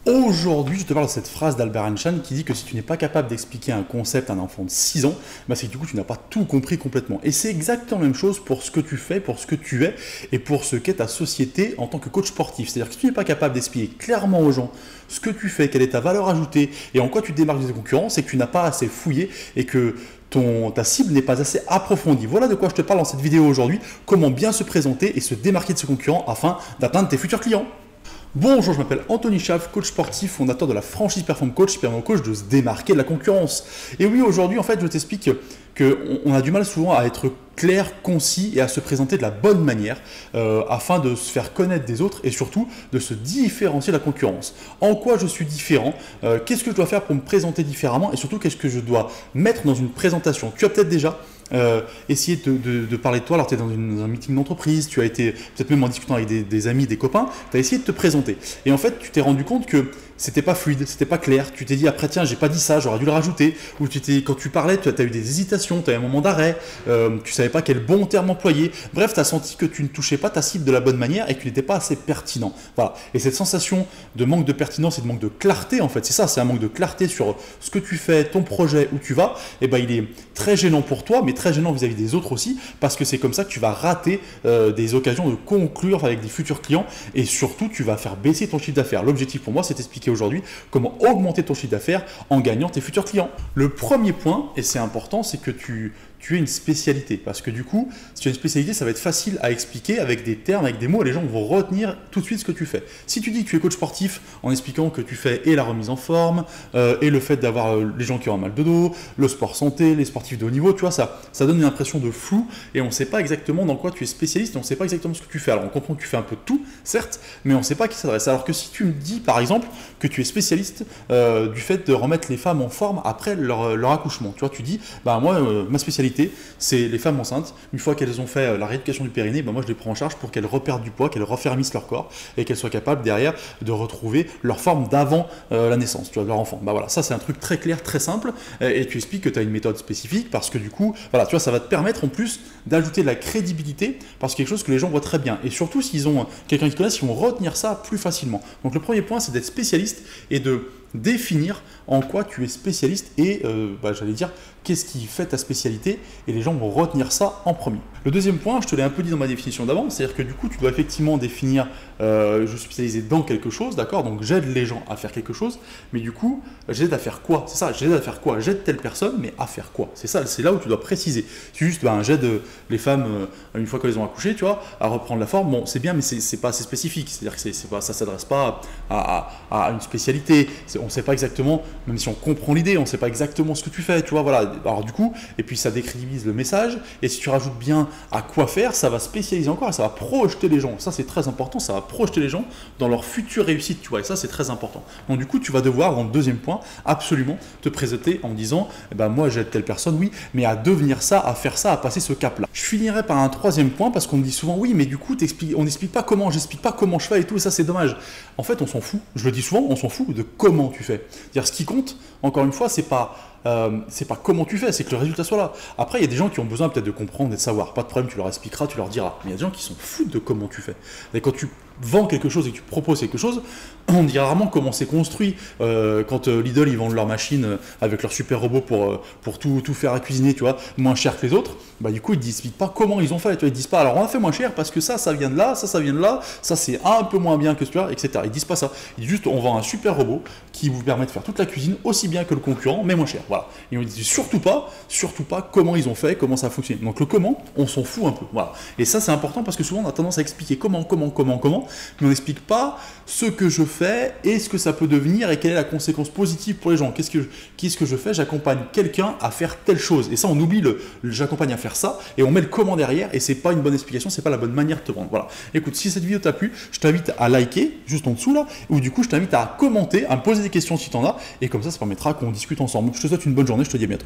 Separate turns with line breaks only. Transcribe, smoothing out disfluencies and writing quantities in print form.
Aujourd'hui, je te parle de cette phrase d'Albert Einstein qui dit que si tu n'es pas capable d'expliquer un concept à un enfant de 6 ans, bah c'est que du coup tu n'as pas tout compris complètement. Et c'est exactement la même chose pour ce que tu fais, pour ce que tu es et pour ce qu'est ta société en tant que coach sportif. C'est-à-dire que si tu n'es pas capable d'expliquer clairement aux gens ce que tu fais, quelle est ta valeur ajoutée et en quoi tu te démarques de tes concurrents, c'est que tu n'as pas assez fouillé et que ta cible n'est pas assez approfondie. Voilà de quoi je te parle dans cette vidéo aujourd'hui, comment bien se présenter et se démarquer de ses concurrents afin d'atteindre tes futurs clients. Bonjour, je m'appelle Anthony Schaaf, coach sportif, fondateur de la franchise Perform Coach, qui permet aux coachs de se démarquer de la concurrence. Et oui, aujourd'hui, en fait, je t'explique qu'on a du mal souvent à être clair, concis et à se présenter de la bonne manière afin de se faire connaître des autres et surtout de se différencier de la concurrence. En quoi je suis différent, qu'est-ce que je dois faire pour me présenter différemment et surtout qu'est-ce que je dois mettre dans une présentation. Tu as peut-être déjà essayé de parler de toi, alors tu es dans un meeting d'entreprise, tu as été peut-être même en discutant avec des amis, des copains, tu as essayé de te présenter. Et en fait, tu t'es rendu compte que c'était pas fluide, c'était pas clair. Tu t'es dit après, tiens, j'ai pas dit ça, j'aurais dû le rajouter. Ou quand tu parlais, tu as eu des hésitations, tu as eu un moment d'arrêt, tu savais pas quel bon terme employer. Bref, tu as senti que tu ne touchais pas ta cible de la bonne manière et que tu n'étais pas assez pertinent. Voilà. Et cette sensation de manque de pertinence et de manque de clarté, en fait, c'est ça, c'est un manque de clarté sur ce que tu fais, ton projet, où tu vas, et ben il est très gênant pour toi, mais très gênant vis-à-vis des autres aussi, parce que c'est comme ça que tu vas rater des occasions de conclure avec des futurs clients et surtout, tu vas faire baisser ton chiffre d'affaires. L'objectif pour moi, c'est d'expliquer aujourd'hui comment augmenter ton chiffre d'affaires en gagnant tes futurs clients. Le premier point, et c'est important, c'est que tu aies une spécialité. Parce que du coup, si tu as une spécialité, ça va être facile à expliquer avec des termes, avec des mots, et les gens vont retenir tout de suite ce que tu fais. Si tu dis que tu es coach sportif en expliquant que tu fais et la remise en forme, et le fait d'avoir les gens qui ont un mal de dos, le sport santé, les sportifs de haut niveau, tu vois, ça donne une impression de flou, et on ne sait pas exactement dans quoi tu es spécialiste, et on ne sait pas exactement ce que tu fais. Alors on comprend que tu fais un peu de tout, certes, mais on ne sait pas à qui s'adresse. Alors que si tu me dis, par exemple, que tu es spécialiste du fait de remettre les femmes en forme après leur accouchement, tu vois, tu dis, bah moi, ma spécialité, c'est les femmes enceintes. Une fois qu'elles ont fait la rééducation du périnée, bah moi je les prends en charge pour qu'elles reperdent du poids, qu'elles refermissent leur corps et qu'elles soient capables derrière de retrouver leur forme d'avant la naissance, tu vois, de leur enfant. Bah voilà, ça c'est un truc très clair, très simple, et tu expliques que tu as une méthode spécifique parce que du coup, voilà, tu vois, ça va te permettre en plus d'ajouter de la crédibilité parce que quelque chose que les gens voient très bien. Et surtout, s'ils ont quelqu'un qui connaissent, ils vont retenir ça plus facilement. Donc le premier point, c'est d'être spécialiste et de définir en quoi tu es spécialiste et j'allais dire qu'est-ce qui fait ta spécialité et les gens vont retenir ça en premier. Le deuxième point, je te l'ai un peu dit dans ma définition d'avant, c'est-à-dire que du coup tu dois effectivement définir je suis spécialisé dans quelque chose, d'accord, donc j'aide les gens à faire quelque chose, mais du coup j'aide à faire quoi? C'est ça, j'aide à faire quoi? J'aide telle personne, mais à faire quoi? C'est ça, c'est là où tu dois préciser. C'est juste j'aide les femmes une fois qu'elles ont accouché, tu vois, à reprendre la forme. Bon, c'est bien, mais c'est pas assez spécifique, c'est-à-dire que ça s'adresse pas à une spécialité. On ne sait pas exactement, même si on comprend l'idée, on ne sait pas exactement ce que tu fais, tu vois, voilà. Alors du coup, et puis ça décrédibilise le message, et si tu rajoutes bien à quoi faire, ça va spécialiser encore, et ça va projeter les gens. Ça c'est très important, ça va projeter les gens dans leur future réussite, tu vois, et ça c'est très important. Donc du coup, tu vas devoir, dans le deuxième point, absolument te présenter en disant, moi j'aide telle personne, oui, mais à devenir ça, à faire ça, à passer ce cap-là. Je finirai par un troisième point, parce qu'on me dit souvent, oui, mais du coup, on n'explique pas comment, j'explique pas comment je fais et tout, et ça c'est dommage. En fait, on s'en fout, je le dis souvent, on s'en fout de comment tu fais. C'est-à-dire, ce qui compte, encore une fois, c'est pas comment tu fais, c'est que le résultat soit là. Après, il y a des gens qui ont besoin peut-être de comprendre et de savoir. Pas de problème, tu leur expliqueras, tu leur diras. Mais il y a des gens qui s'en foutent de comment tu fais. Et quand tu vends quelque chose et que tu proposes quelque chose, on dira rarement comment c'est construit. Quand Lidl, ils vendent leur machine avec leur super robot pour tout faire à cuisiner, tu vois, moins cher que les autres, du coup, ils ne disent pas comment ils ont fait. Tu vois, ils ne disent pas, alors on a fait moins cher parce que ça vient de là, ça vient de là, ça c'est un peu moins bien que celui-là, etc. Ils ne disent pas ça. Ils disent juste, on vend un super robot qui vous permet de faire toute la cuisine aussi bien que le concurrent, mais moins cher. Voilà. Et on ne dit surtout pas comment ils ont fait, comment ça fonctionne. Donc le comment, on s'en fout un peu. Voilà. Et ça, c'est important parce que souvent, on a tendance à expliquer comment, mais on n'explique pas ce que je fais et ce que ça peut devenir et quelle est la conséquence positive pour les gens. Qu'est-ce que je fais? J'accompagne quelqu'un à faire telle chose. Et ça, on oublie j'accompagne à faire ça et on met le comment derrière et c'est pas une bonne explication, c'est pas la bonne manière de te vendre. Voilà. Écoute, si cette vidéo t'a plu, je t'invite à liker juste en dessous là, ou du coup, je t'invite à commenter, à me poser des questions si tu en as, et comme ça permettra qu'on discute ensemble. Je te souhaite une bonne journée, je te dis à bientôt.